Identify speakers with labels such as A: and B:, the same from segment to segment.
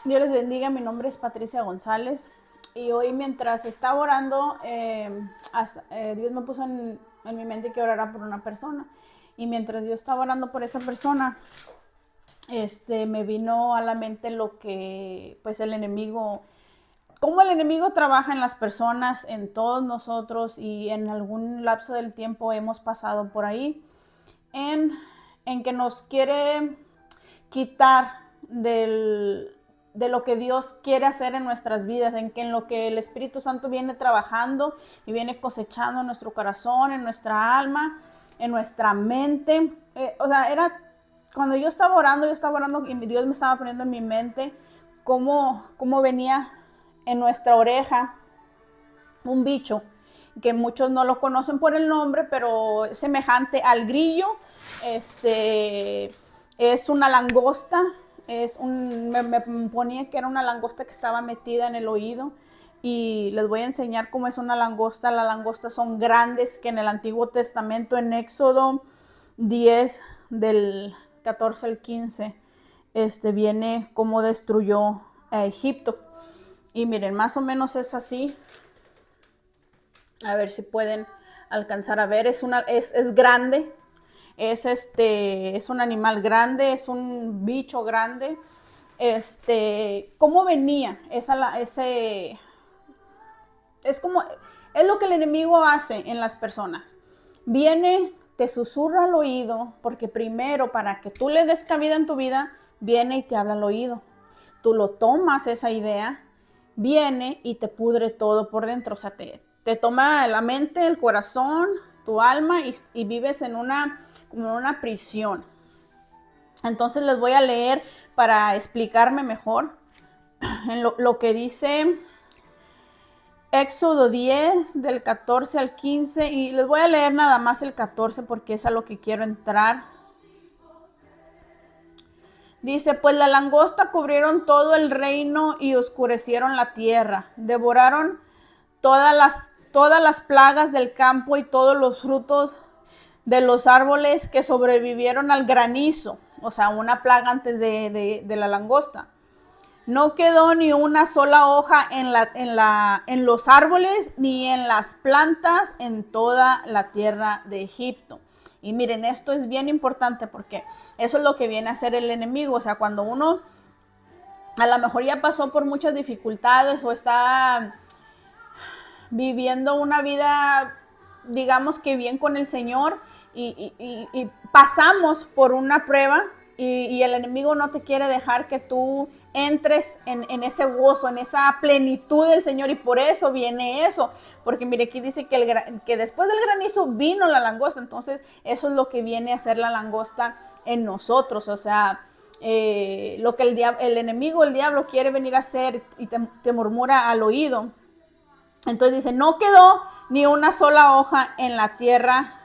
A: Dios les bendiga, mi nombre es Patricia González y hoy mientras estaba orando, Dios me puso en mi mente que orara por una persona y mientras yo estaba orando por esa persona, me vino a la mente lo que pues el enemigo, cómo el enemigo trabaja en las personas, en todos nosotros y en algún lapso del tiempo hemos pasado por ahí, en, en que nos quiere quitar de lo que Dios quiere hacer en nuestras vidas, en lo que el Espíritu Santo viene trabajando y viene cosechando en nuestro corazón, en nuestra alma, en nuestra mente. Era cuando yo estaba orando y Dios me estaba poniendo en mi mente cómo venía en nuestra oreja un bicho que muchos no lo conocen por el nombre, pero es semejante al grillo. Es una langosta, me ponía que era una langosta que estaba metida en el oído y les voy a enseñar cómo es una langosta. Las langostas son grandes, que en el Antiguo Testamento, en Éxodo 10, del 14 al 15, viene cómo destruyó a Egipto. Y miren, más o menos es así. A ver si pueden alcanzar a ver. Es grande. Es un animal grande, es un bicho grande. ¿Cómo venía? Es como, es lo que el enemigo hace en las personas. Viene, te susurra al oído, porque primero, para que tú le des cabida en tu vida, viene y te habla al oído. Tú lo tomas esa idea, viene y te pudre todo por dentro. O sea, te toma la mente, el corazón, tu alma y vives como en una prisión. Entonces les voy a leer para explicarme mejor en lo que dice Éxodo 10 del 14 al 15 y les voy a leer nada más el 14 porque es a lo que quiero entrar. Dice, pues la langosta cubrieron todo el reino y oscurecieron la tierra, devoraron todas las plagas del campo y todos los frutos de los árboles que sobrevivieron al granizo, o sea, una plaga antes de la langosta. No quedó ni una sola hoja en los árboles ni en las plantas en toda la tierra de Egipto. Y miren, esto es bien importante porque eso es lo que viene a hacer el enemigo. O sea, cuando uno a lo mejor ya pasó por muchas dificultades o está viviendo una vida, digamos que bien con el Señor y pasamos por una prueba y el enemigo no te quiere dejar que tú entres en ese gozo, en esa plenitud del Señor y por eso viene eso. Porque mire, aquí dice que después del granizo vino la langosta, entonces eso es lo que viene a hacer la langosta en nosotros. O sea, lo que el enemigo, el diablo quiere venir a hacer y te murmura al oído. Entonces dice, no quedó ni una sola hoja en la tierra,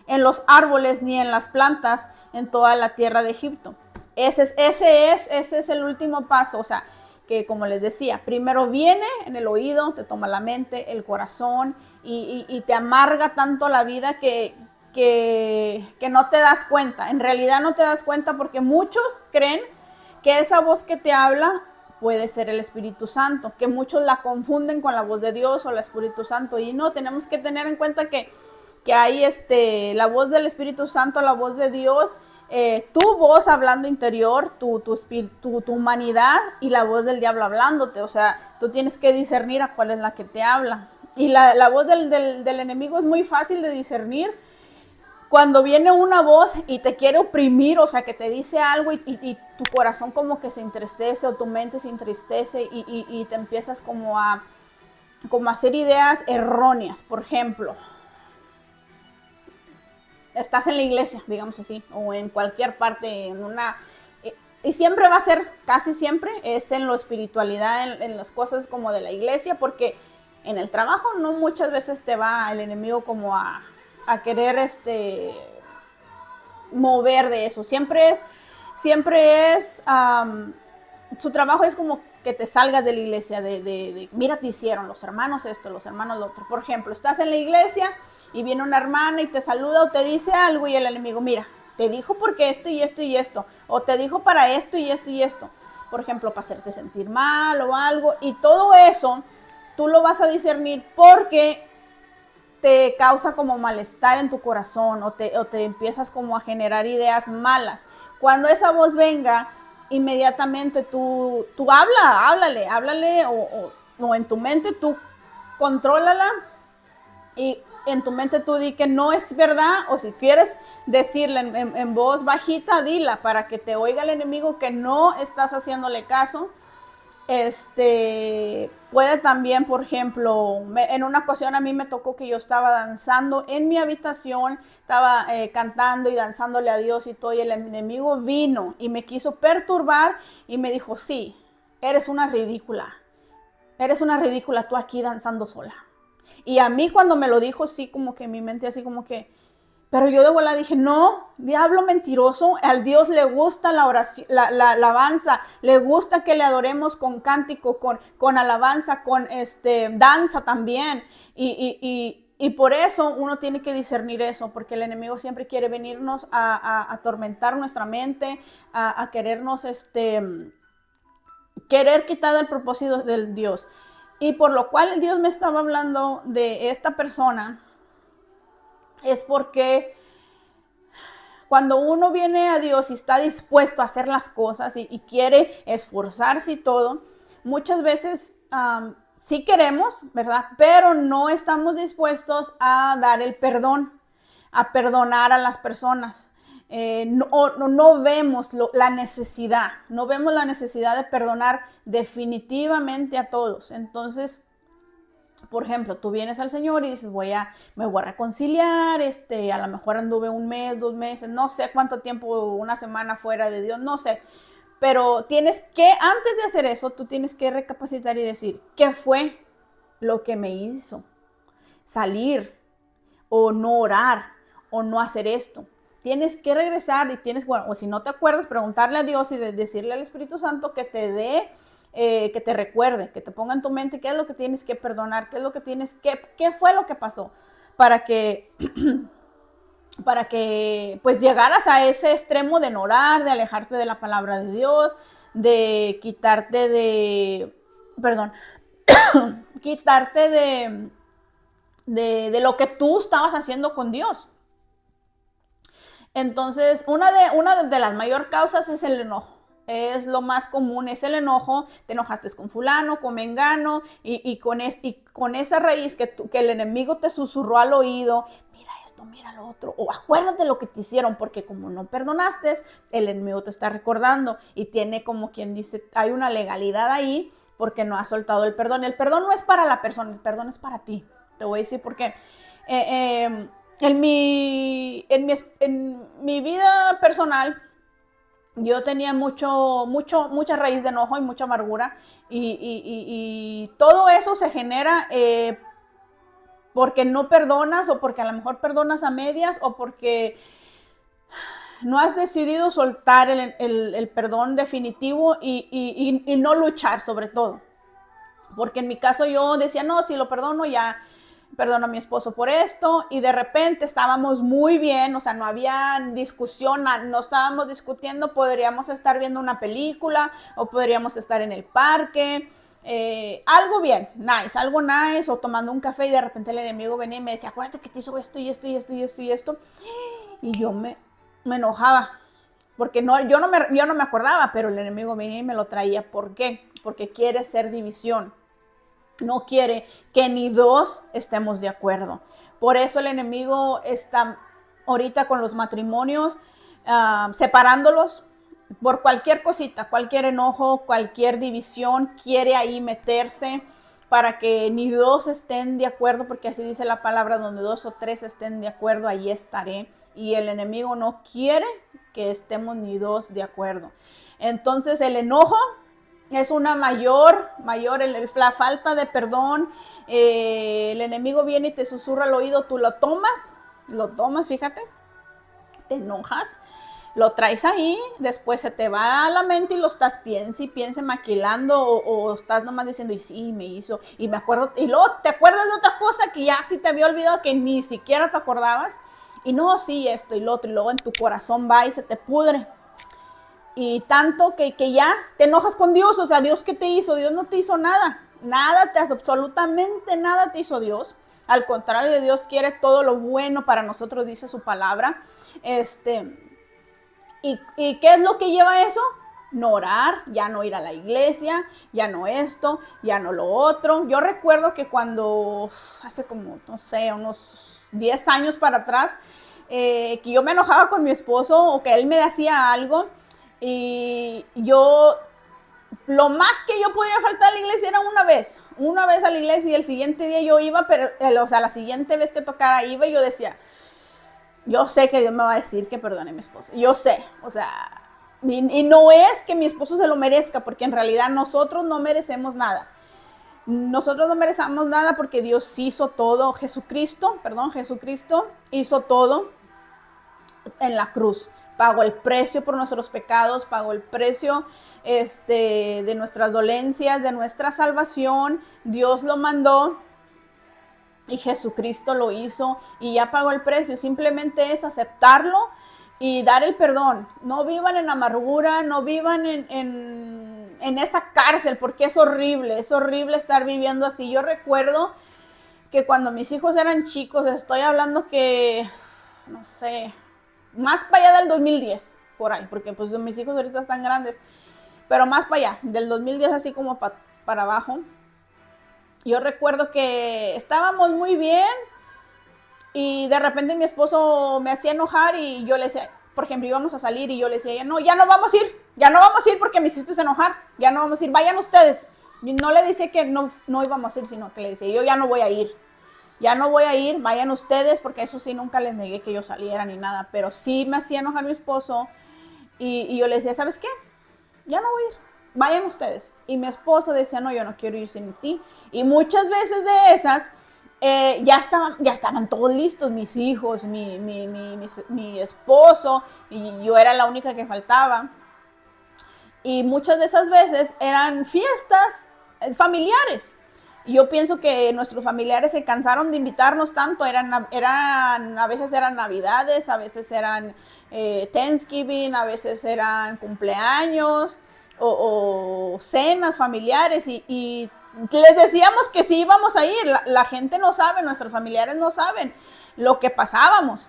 A: en los árboles ni en las plantas en toda la tierra de Egipto. Ese es el último paso. O sea, que como les decía, primero viene en el oído, te toma la mente, el corazón y te amarga tanto la vida que no te das cuenta. En realidad no te das cuenta porque muchos creen que esa voz que te habla puede ser el Espíritu Santo, que muchos la confunden con la voz de Dios o el Espíritu Santo y no, tenemos que tener en cuenta que hay la voz del Espíritu Santo, la voz de Dios, tu voz hablando interior, tu humanidad y la voz del diablo hablándote. O sea, tú tienes que discernir a cuál es la que te habla. Y la voz del enemigo es muy fácil de discernir. Cuando viene una voz y te quiere oprimir, o sea, que te dice algo y tu corazón como que se entristece o tu mente se entristece y te empiezas como a hacer ideas erróneas. Por ejemplo, estás en la iglesia, digamos así, o en cualquier parte, y siempre va a ser, casi siempre, es en la espiritualidad, en las cosas como de la iglesia, porque en el trabajo no muchas veces te va el enemigo como a querer mover de eso. Siempre es su trabajo es como que te salgas de la iglesia, mira, te hicieron los hermanos esto, los hermanos lo otro. Por ejemplo, estás en la iglesia y viene una hermana y te saluda o te dice algo y el enemigo, mira, te dijo porque esto y esto y esto, o te dijo para esto y esto y esto. por ejemplo, para hacerte sentir mal o algo. Y todo eso tú lo vas a discernir porque te causa como malestar en tu corazón o te empiezas como a generar ideas malas. Cuando esa voz venga, inmediatamente tú háblale o en tu mente tú contrólala y en tu mente tú di que no es verdad, o si quieres decirle en voz bajita, dila para que te oiga el enemigo que no estás haciéndole caso. Puede también, por ejemplo, en una ocasión a mí me tocó que yo estaba danzando en mi habitación, estaba cantando y danzándole a Dios y todo, y el enemigo vino y me quiso perturbar y me dijo, sí, eres una ridícula tú aquí danzando sola. Y a mí cuando me lo dijo, sí, como que en mi mente así como que, pero yo de vuelta dije, no, diablo mentiroso, al Dios le gusta la oración, la alabanza, le gusta que le adoremos con cántico, con alabanza, con danza también. Y por eso uno tiene que discernir eso, porque el enemigo siempre quiere venirnos a atormentar nuestra mente, a querernos, querer quitar el propósito del Dios. Y por lo cual Dios me estaba hablando de esta persona, es porque cuando uno viene a Dios y está dispuesto a hacer las cosas y quiere esforzarse y todo, muchas veces sí queremos, ¿verdad? Pero no estamos dispuestos a dar el perdón, a perdonar a las personas. No vemos la necesidad, no vemos la necesidad de perdonar definitivamente a todos. Entonces, por ejemplo, tú vienes al Señor y dices, me voy a reconciliar, a lo mejor anduve 1 mes, 2 meses, no sé cuánto tiempo, 1 semana fuera de Dios, no sé. Pero tienes que, antes de hacer eso, tú tienes que recapacitar y decir, ¿qué fue lo que me hizo salir o no orar o no hacer esto? Tienes que regresar y o si no te acuerdas, preguntarle a Dios y decirle al Espíritu Santo que te dé, que te recuerde, que te ponga en tu mente qué es lo que tienes que perdonar, qué fue lo que pasó, para que pues llegaras a ese extremo de no orar, de alejarte de la palabra de Dios, de quitarte de lo que tú estabas haciendo con Dios. Entonces, una de las mayores causas es el enojo. Es lo más común, es el enojo. Te enojaste con fulano, con mengano, y con esa raíz que el enemigo te susurró al oído, mira esto, mira lo otro, o acuérdate lo que te hicieron, porque como no perdonaste, el enemigo te está recordando, y tiene como quien dice, hay una legalidad ahí, porque no has soltado el perdón. El perdón no es para la persona, el perdón es para ti. Te voy a decir por qué. En mi vida personal, yo tenía mucha raíz de enojo y mucha amargura, y todo eso se genera porque no perdonas, o porque a lo mejor perdonas a medias, o porque no has decidido soltar el perdón definitivo y no luchar sobre todo. Porque en mi caso yo decía, no, si lo perdono ya, perdono a mi esposo por esto, y de repente estábamos muy bien, o sea, no había discusión, no estábamos discutiendo, podríamos estar viendo una película o podríamos estar en el parque, algo bien, algo nice, o tomando un café, y de repente el enemigo venía y me decía, acuérdate que te hizo esto y esto y esto y esto y esto, y yo me enojaba, porque yo no me acordaba, pero el enemigo venía y me lo traía. ¿Por qué? Porque quiere ser división. No quiere que ni dos estemos de acuerdo. Por eso el enemigo está ahorita con los matrimonios, separándolos por cualquier cosita, cualquier enojo, cualquier división, quiere ahí meterse para que ni dos estén de acuerdo, porque así dice la palabra, donde 2 o 3 estén de acuerdo, ahí estaré. Y el enemigo no quiere que estemos ni 2 de acuerdo. Entonces el enojo es una mayor, la falta de perdón. El enemigo viene y te susurra al oído, tú lo tomas, fíjate, te enojas, lo traes ahí, después se te va a la mente y lo estás piense maquilando, o estás nomás diciendo, y sí, me hizo, y me acuerdo, y luego te acuerdas de otra cosa que ya sí te había olvidado, que ni siquiera te acordabas, y no, sí, esto y lo otro, y luego en tu corazón va y se te pudre. y tanto que ya te enojas con Dios. O sea, ¿Dios qué te hizo? Dios no te hizo nada. Nada te hace, absolutamente nada te hizo Dios. Al contrario, Dios quiere todo lo bueno para nosotros, dice su palabra. ¿Y qué es lo que lleva eso? No orar, ya no ir a la iglesia, ya no esto, ya no lo otro. Yo recuerdo que cuando, hace como, no sé, unos 10 años para atrás, que yo me enojaba con mi esposo o que él me hacía algo y yo, lo más que yo podría faltar a la iglesia era una vez a la iglesia, y el siguiente día yo iba, pero, o sea, la siguiente vez que tocara iba y yo decía, yo sé que Dios me va a decir que perdone a mi esposo. Yo sé, o sea, y no es que mi esposo se lo merezca, porque en realidad nosotros no merecemos nada. Nosotros no merecemos nada porque Dios hizo todo, Jesucristo hizo todo en la cruz. Pagó el precio por nuestros pecados, pagó el precio de nuestras dolencias, de nuestra salvación. Dios lo mandó y Jesucristo lo hizo y ya pagó el precio. Simplemente es aceptarlo y dar el perdón. No vivan en amargura, no vivan en esa cárcel, porque es horrible estar viviendo así. Yo recuerdo que cuando mis hijos eran chicos, estoy hablando que, no sé, más para allá del 2010, por ahí, porque pues mis hijos ahorita están grandes, pero más para allá, del 2010 así como para abajo. Yo recuerdo que estábamos muy bien y de repente mi esposo me hacía enojar y yo le decía, por ejemplo, íbamos a salir y yo le decía, no, ya no vamos a ir porque me hiciste enojar, ya no vamos a ir, vayan ustedes. Y no le decía que no íbamos a ir, sino que le decía, yo ya no voy a ir, vayan ustedes, porque eso sí, nunca les negué que yo saliera ni nada, pero sí me hacía enojar mi esposo y yo le decía, ¿sabes qué? Ya no voy a ir, vayan ustedes. Y mi esposo decía, no, yo no quiero ir sin ti. Y muchas veces de esas, ya estaban todos listos, mis hijos, mi esposo, y yo era la única que faltaba. Y muchas de esas veces eran fiestas familiares. Y yo pienso que nuestros familiares se cansaron de invitarnos tanto, a veces eran navidades, a veces eran Thanksgiving, a veces eran cumpleaños o cenas familiares y les decíamos que sí íbamos a ir. La gente no sabe, nuestros familiares no saben lo que pasábamos.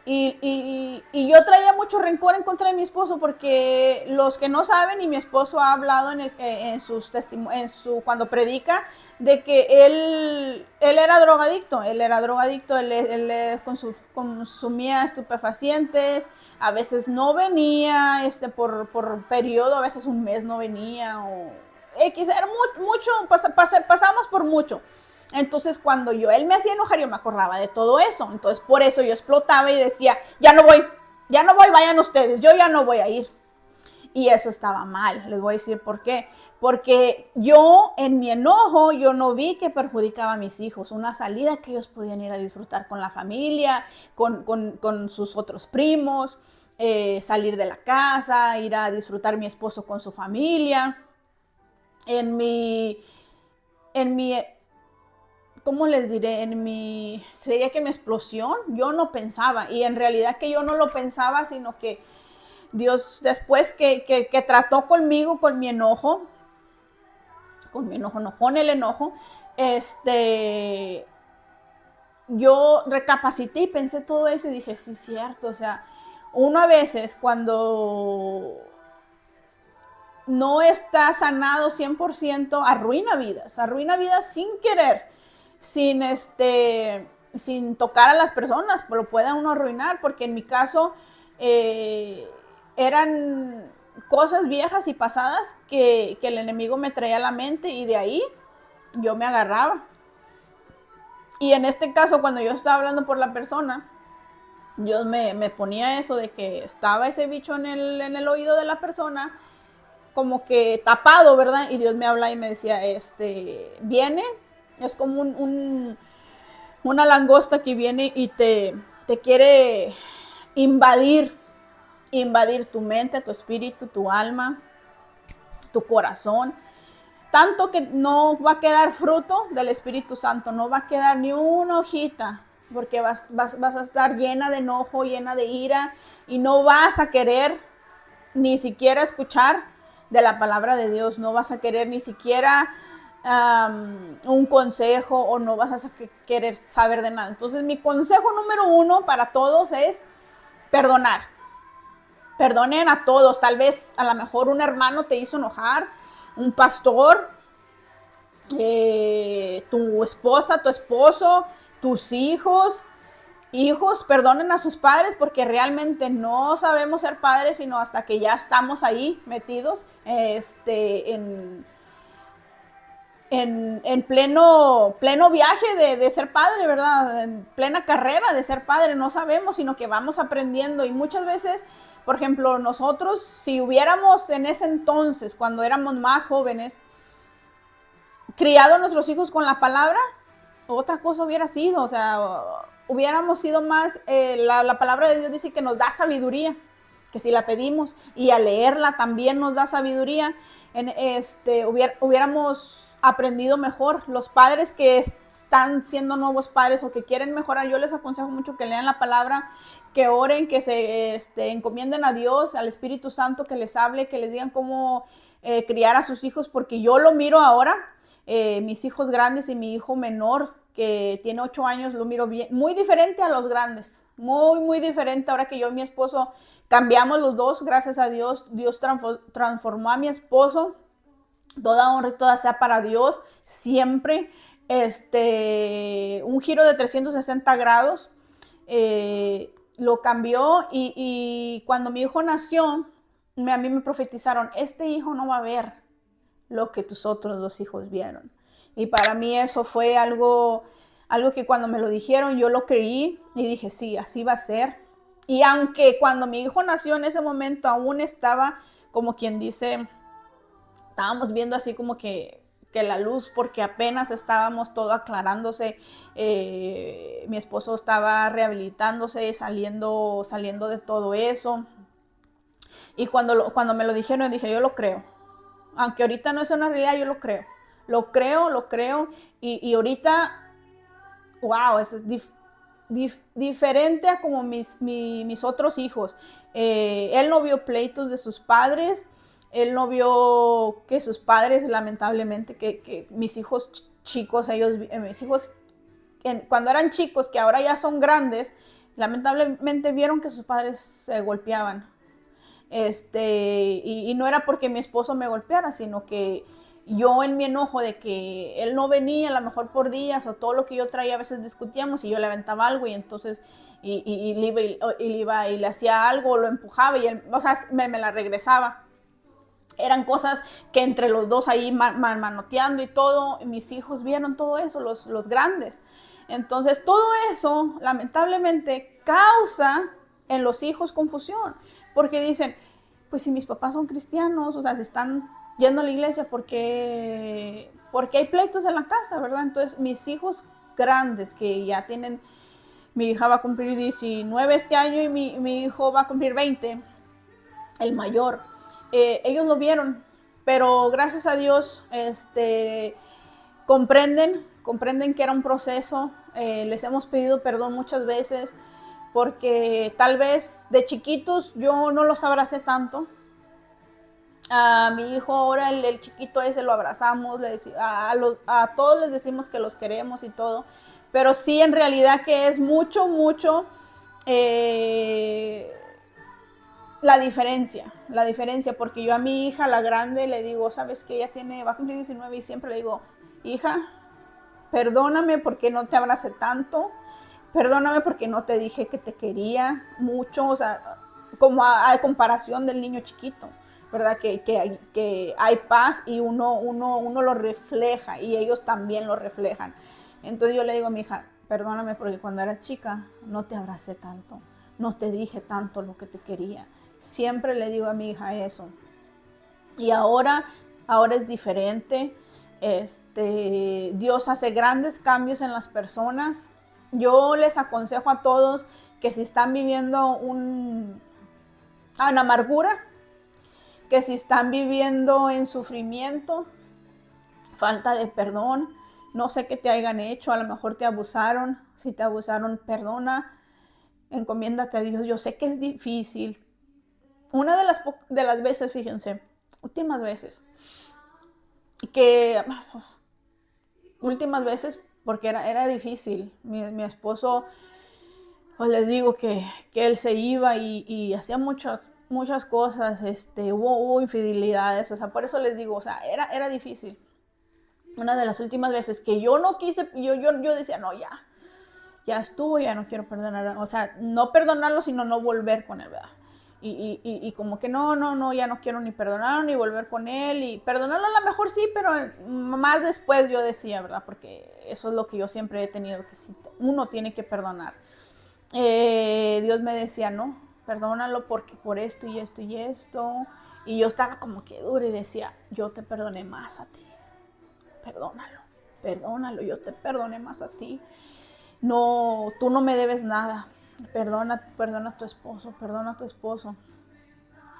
A: Y yo traía mucho rencor en contra de mi esposo, porque los que no saben, y mi esposo ha hablado cuando predica, de que él era drogadicto, él consumía estupefacientes, a veces no venía, por periodo, a veces un mes no venía, o X, era mucho, pasamos por mucho. Entonces, cuando él me hacía enojar, yo me acordaba de todo eso. Entonces, por eso yo explotaba y decía, ya no voy, vayan ustedes, yo ya no voy a ir. Y eso estaba mal, les voy a decir por qué. Porque yo, en mi enojo, yo no vi que perjudicaba a mis hijos. Una salida que ellos podían ir a disfrutar con la familia, con sus otros primos, salir de la casa, ir a disfrutar mi esposo con su familia. ¿Cómo les diré? Sería que mi explosión, yo no pensaba, y en realidad que yo no lo pensaba, sino que Dios, después que trató conmigo, con el enojo, yo recapacité y pensé todo eso y dije, sí, cierto, o sea, uno a veces cuando no está sanado 100%, arruina vidas sin querer, sin tocar a las personas, lo puede uno arruinar, porque en mi caso eran cosas viejas y pasadas que el enemigo me traía a la mente, y de ahí yo me agarraba. Y en este caso, cuando yo estaba hablando por la persona, Dios me ponía eso de que estaba ese bicho en el oído de la persona, como que tapado, ¿verdad? Y Dios me habla y me decía, viene, es como una langosta que viene y te quiere invadir tu mente, tu espíritu, tu alma, tu corazón, tanto que no va a quedar fruto del Espíritu Santo, no va a quedar ni una hojita, porque vas a estar llena de enojo, llena de ira, y no vas a querer ni siquiera escuchar de la palabra de Dios, no vas a querer ni siquiera un consejo o no vas a querer saber de nada. Entonces mi consejo número 1 para todos es perdonar. Perdonen a todos. Tal vez a lo mejor un hermano te hizo enojar, un pastor, tu esposa, tu esposo, tus hijos. Hijos, perdonen a sus padres porque realmente no sabemos ser padres sino hasta que ya estamos ahí metidos en pleno viaje de ser padre, ¿verdad? En plena carrera de ser padre, no sabemos, sino que vamos aprendiendo. Y muchas veces, por ejemplo, nosotros, si hubiéramos en ese entonces, cuando éramos más jóvenes, criado a nuestros hijos con la palabra, otra cosa hubiera sido, o sea, hubiéramos sido más, la palabra de Dios dice que nos da sabiduría, que si la pedimos, y al leerla también nos da sabiduría, hubiéramos aprendido mejor. Los padres que están siendo nuevos padres o que quieren mejorar, yo les aconsejo mucho que lean la palabra, que oren, que se encomienden a Dios, al Espíritu Santo, que les hable, que les digan cómo criar a sus hijos, porque yo lo miro ahora, mis hijos grandes y mi hijo menor, que tiene 8 años, lo miro bien, muy diferente a los grandes, muy diferente. Ahora que yo y mi esposo cambiamos los dos, gracias a Dios, Dios transformó a mi esposo, toda honra y toda sea para Dios, siempre, un giro de 360 grados, lo cambió y cuando mi hijo nació, a mí me profetizaron, este hijo no va a ver lo que tus otros 2 hijos vieron. Y para mí eso fue algo que cuando me lo dijeron yo lo creí y dije, sí, así va a ser. Y aunque cuando mi hijo nació en ese momento aún estaba, como quien dice, estábamos viendo así como que la luz, porque apenas estábamos todo aclarándose, mi esposo estaba rehabilitándose, saliendo de todo eso. Y cuando me lo dijeron, dije, yo lo creo. Aunque ahorita no es una realidad, yo lo creo. Lo creo. Y ahorita, wow, eso es diferente a como mis otros hijos. Él no vio pleitos de sus padres. Él no vio que sus padres, lamentablemente, que mis hijos chicos, mis hijos, cuando eran chicos, que ahora ya son grandes, lamentablemente vieron que sus padres se golpeaban. Y no era porque mi esposo me golpeara, sino que yo en mi enojo de que él no venía a lo mejor por días o todo lo que yo traía, a veces discutíamos y yo le aventaba algo y entonces y le hacía algo, lo empujaba y él, o sea, me la regresaba. Eran cosas que entre los dos ahí manoteando y todo, mis hijos vieron todo eso, los grandes. Entonces todo eso lamentablemente causa en los hijos confusión, porque dicen, pues si mis papás son cristianos, o sea, si están yendo a la iglesia, porque hay pleitos en la casa, ¿verdad? Entonces mis hijos grandes que ya tienen, mi hija va a cumplir 19 este año y mi hijo va a cumplir 20, el mayor, ellos lo vieron, pero gracias a Dios, comprenden que era un proceso, les hemos pedido perdón muchas veces, porque tal vez de chiquitos yo no los abracé tanto. A mi hijo ahora, el chiquito ese, lo abrazamos, a todos les decimos que los queremos y todo, pero sí en realidad que es mucho, la diferencia, porque yo a mi hija, la grande, le digo, sabes que ella va a cumplir 19 y siempre le digo, hija, perdóname porque no te abracé tanto, perdóname porque no te dije que te quería mucho, o sea, como a comparación del niño chiquito, ¿verdad? Que hay paz y uno lo refleja y ellos también lo reflejan. Entonces yo le digo a mi hija, perdóname porque cuando eras chica no te abracé tanto, no te dije tanto lo que te quería. Siempre le digo a mi hija eso. Y ahora es diferente. Dios hace grandes cambios en las personas. Yo les aconsejo a todos que si están viviendo una amargura, que si están viviendo en sufrimiento, falta de perdón, no sé qué te hayan hecho, a lo mejor te abusaron, si te abusaron, perdona, encomiéndate a Dios. Yo sé que es difícil. Una de las veces, fíjense, últimas veces, porque era difícil. Mi esposo, pues les digo que él se iba y hacía muchas cosas, hubo infidelidades, o sea, por eso les digo, o sea, era difícil. Una de las últimas veces que yo no quise, yo decía, no, ya estuvo, ya no quiero perdonar, o sea, no perdonarlo, sino no volver con él, ¿verdad? Y como que no, ya no quiero ni perdonarlo, ni volver con él, y perdonarlo a lo mejor sí, pero más después yo decía, ¿verdad? Porque eso es lo que yo siempre he tenido, que si uno tiene que perdonar. Dios me decía, no, perdónalo porque por esto y esto y esto, y yo estaba como que dura y decía, yo te perdoné más a ti, perdónalo, yo te perdoné más a ti. No, tú no me debes nada. Perdona a tu esposo, perdona a tu esposo.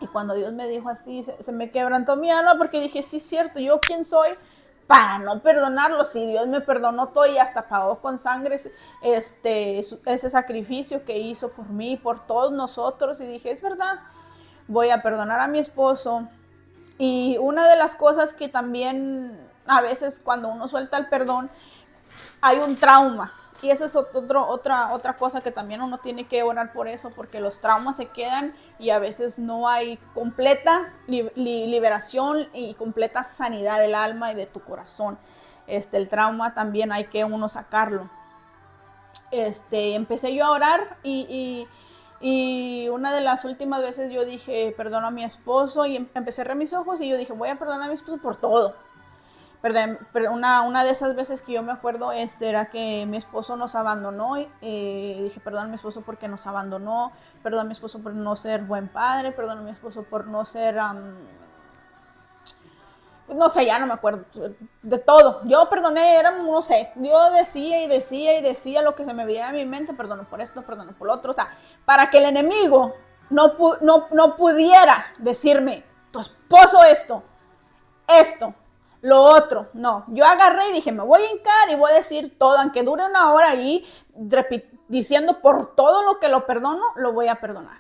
A: Y cuando Dios me dijo así, se me quebrantó mi alma porque dije, sí es cierto, ¿yo quién soy para no perdonarlo? Si Dios me perdonó todo y hasta pagó con sangre ese sacrificio que hizo por mí, por todos nosotros. Y dije, es verdad, voy a perdonar a mi esposo. Y una de las cosas que también a veces cuando uno suelta el perdón, hay un trauma. Y esa es otra cosa que también uno tiene que orar por eso, porque los traumas se quedan y a veces no hay completa liberación y completa sanidad del alma y de tu corazón. El trauma también hay que uno sacarlo. Empecé yo a orar y una de las últimas veces yo dije, perdono a mi esposo, y empecé a cerrar mis ojos y yo dije, voy a perdonar a mi esposo por todo. Pero una de esas veces que yo me acuerdo era que mi esposo nos abandonó. Dije, perdón a mi esposo porque nos abandonó, perdón a mi esposo por no ser buen padre, perdón a mi esposo por no ser, no sé, ya no me acuerdo, de todo. Yo perdoné, no sé, yo decía lo que se me veía en mi mente, perdono por esto, perdono por lo otro, o sea, para que el enemigo no pudiera decirme, tu esposo esto, lo otro, no. Yo agarré y dije, me voy a hincar y voy a decir todo, aunque dure una hora ahí diciendo por todo lo que lo perdono, lo voy a perdonar.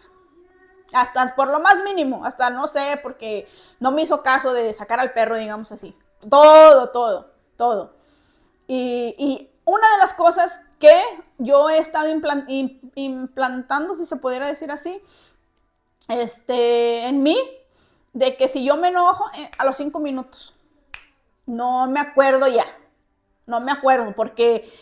A: Hasta por lo más mínimo, hasta no sé, porque no me hizo caso de sacar al perro, digamos así. Todo. Y una de las cosas que yo he estado implantando, si se pudiera decir así, en mí, de que si yo me enojo, a los 5 minutos, no me acuerdo ya. No me acuerdo, porque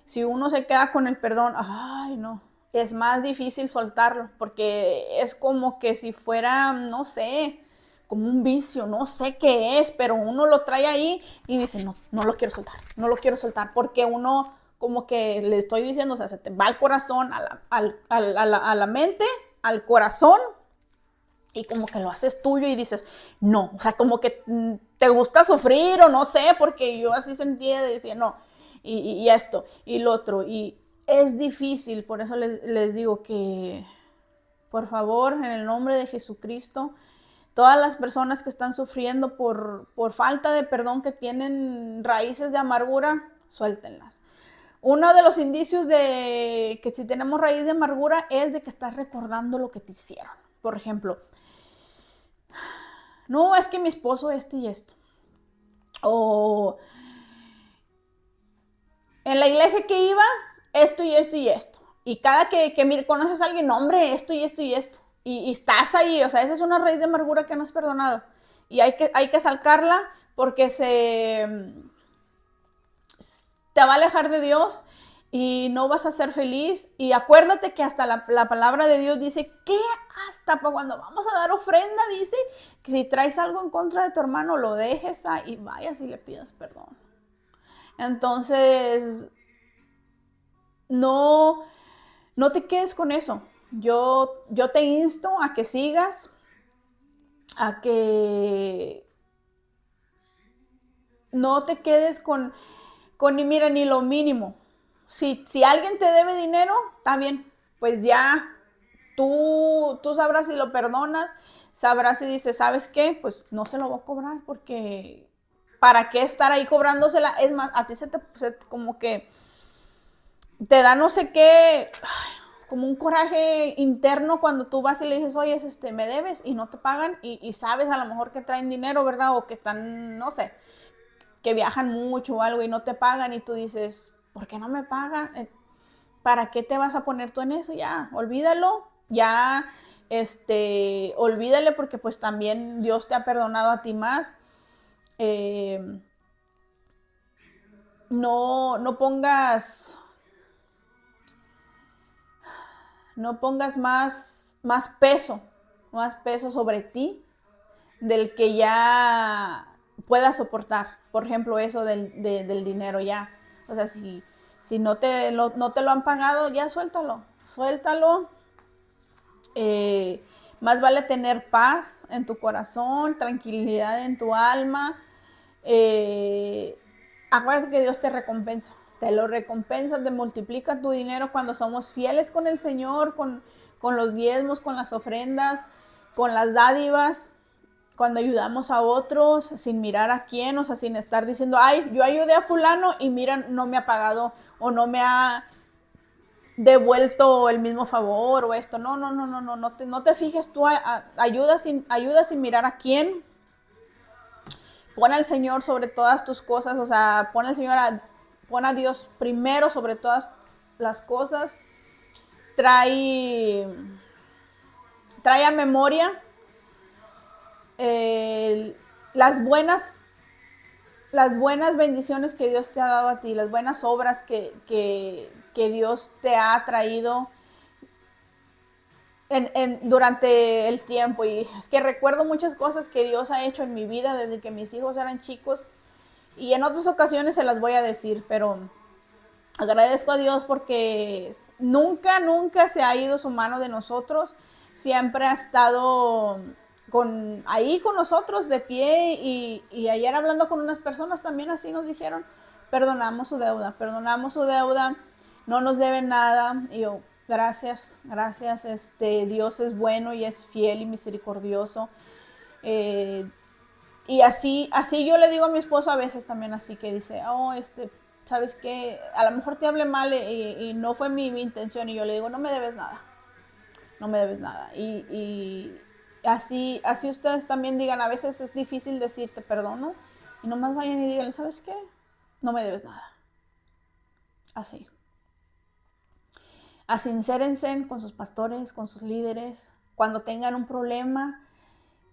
A: si uno se queda con el perdón, ay, no, es más difícil soltarlo, porque es como que si fuera, no sé, como un vicio, no sé qué es, pero uno lo trae ahí y dice, no lo quiero soltar, porque uno como que le estoy diciendo, o sea, se te va al corazón, a la mente, al corazón, y como que lo haces tuyo y dices, no, o sea, como que te gusta sufrir o no sé, porque yo así sentía, decía, no, y esto, y lo otro, y es difícil, por eso les digo que, por favor, en el nombre de Jesucristo, todas las personas que están sufriendo por falta de perdón, que tienen raíces de amargura, suéltenlas. Uno de los indicios de que si tenemos raíz de amargura es de que estás recordando lo que te hicieron. Por ejemplo, no, es que mi esposo esto y esto. O en la iglesia que iba, esto y esto y esto. Y cada que conoces a alguien, no, hombre, esto y esto y esto. Y estás ahí, o sea, esa es una raíz de amargura que no has perdonado. Y hay que sacarla porque te va a alejar de Dios y no vas a ser feliz. Y acuérdate que hasta la palabra de Dios dice que hasta cuando vamos a dar ofrenda, dice que si traes algo en contra de tu hermano, lo dejes y vayas y le pidas perdón. Entonces, no te quedes con eso. Yo te insto a que sigas, a que no te quedes con ni lo mínimo. Si alguien te debe dinero, está bien, pues ya tú sabrás si lo perdonas, sabrás si dices, ¿sabes qué? Pues no se lo voy a cobrar porque ¿para qué estar ahí cobrándosela? Es más, a ti como que te da no sé qué, como un coraje interno cuando tú vas y le dices, oye, me debes y no te pagan y sabes a lo mejor que traen dinero, ¿verdad? O que están, no sé, que viajan mucho o algo y no te pagan y tú dices, ¿por qué no me pagan? ¿Para qué te vas a poner tú en eso? Ya, olvídalo, ya, olvídale porque pues también Dios te ha perdonado a ti más. No pongas, no pongas más peso sobre ti del que ya puedas soportar. Por ejemplo, eso del dinero ya. O sea, si no te lo han pagado, ya suéltalo. Más vale tener paz en tu corazón, tranquilidad en tu alma. Acuérdate que Dios te recompensa, te lo recompensa, te multiplica tu dinero cuando somos fieles con el Señor, con los diezmos, con las ofrendas, con las dádivas, cuando ayudamos a otros sin mirar a quién, o sea, sin estar diciendo, ay, yo ayudé a fulano y mira, no me ha pagado o no me ha devuelto el mismo favor o esto. No te fijes tú, ayuda sin mirar a quién. Pon al Señor sobre todas tus cosas, o sea, pon a Dios primero sobre todas las cosas. Trae a memoria las buenas bendiciones que Dios te ha dado a ti, las buenas obras que Dios te ha traído durante el tiempo. Y es que recuerdo muchas cosas que Dios ha hecho en mi vida desde que mis hijos eran chicos y en otras ocasiones se las voy a decir, pero agradezco a Dios porque nunca se ha ido su mano de nosotros, siempre ha estado ahí con nosotros de pie y ayer hablando con unas personas también así nos dijeron, perdonamos su deuda, no nos deben nada. Y yo, gracias, Dios es bueno y es fiel y misericordioso. Y así yo le digo a mi esposo a veces también así, que dice, oh, ¿sabes qué? A lo mejor te hablé mal y no fue mi intención. Y yo le digo, no me debes nada. Y así ustedes también digan, a veces es difícil decir te perdono. Y nomás vayan y digan, ¿sabes qué? No me debes nada. Así. Asincérense con sus pastores, con sus líderes. Cuando tengan un problema,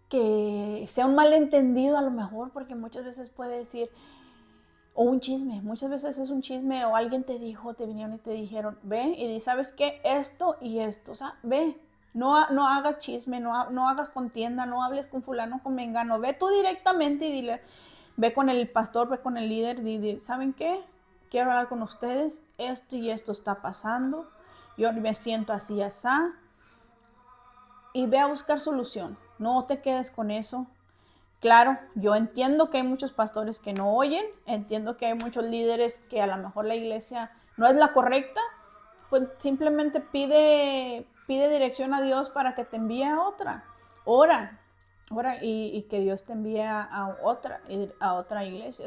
A: que sea un malentendido a lo mejor, porque muchas veces puede decir, o un chisme, muchas veces es un chisme o alguien te dijo, te vinieron y te dijeron, ve y di, ¿sabes qué? Esto y esto, o sea, ve, no hagas chisme, no hagas contienda, no hables con fulano, con mengano, ve tú directamente y dile, ve con el pastor, ve con el líder, di, ¿saben qué? Quiero hablar con ustedes, esto y esto está pasando, yo me siento así, así, y ve a buscar solución, no te quedes con eso. Claro, yo entiendo que hay muchos pastores que no oyen, entiendo que hay muchos líderes que a lo mejor la iglesia no es la correcta, pues simplemente pide dirección a Dios para que te envíe a otra. Ora y que Dios te envíe a otra iglesia.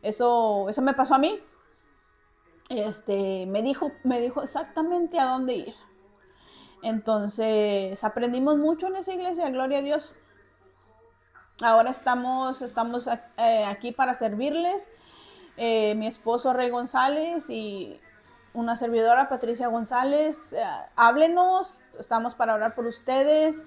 A: Eso me pasó a mí. Me dijo exactamente a dónde ir. Entonces aprendimos mucho en esa iglesia, gloria a Dios. Ahora estamos aquí para servirles. Mi esposo Rey González y una servidora Patricia González. Háblenos, estamos para orar por ustedes.